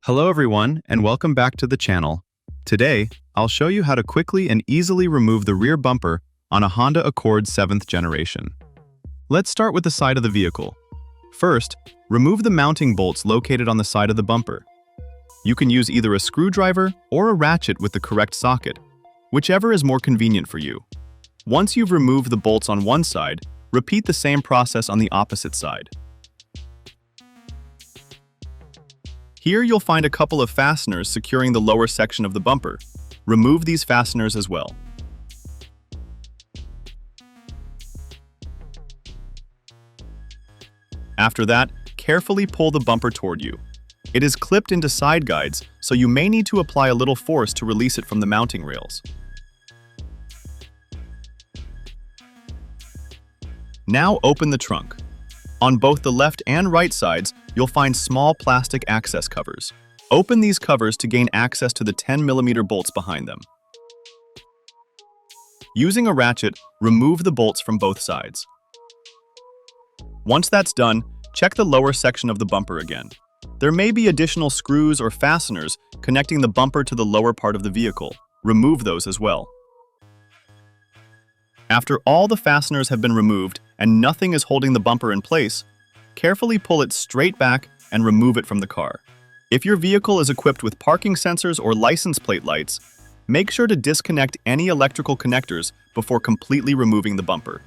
Hello everyone, and welcome back to the channel. Today, I'll show you how to quickly and easily remove the rear bumper on a Honda Accord 7th generation. Let's start with the side of the vehicle. First, remove the mounting bolts located on the side of the bumper. You can use either a screwdriver or a ratchet with the correct socket, whichever is more convenient for you. Once you've removed the bolts on one side, repeat the same process on the opposite side. Here you'll find a couple of fasteners securing the lower section of the bumper. Remove these fasteners as well. After that, carefully pull the bumper toward you. It is clipped into side guides, so you may need to apply a little force to release it from the mounting rails. Now open the trunk. On both the left and right sides, you'll find small plastic access covers. Open these covers to gain access to the 10mm bolts behind them. Using a ratchet, remove the bolts from both sides. Once that's done, check the lower section of the bumper again. There may be additional screws or fasteners connecting the bumper to the lower part of the vehicle. Remove those as well. After all the fasteners have been removed and nothing is holding the bumper in place, carefully pull it straight back and remove it from the car. If your vehicle is equipped with parking sensors or license plate lights, make sure to disconnect any electrical connectors before completely removing the bumper.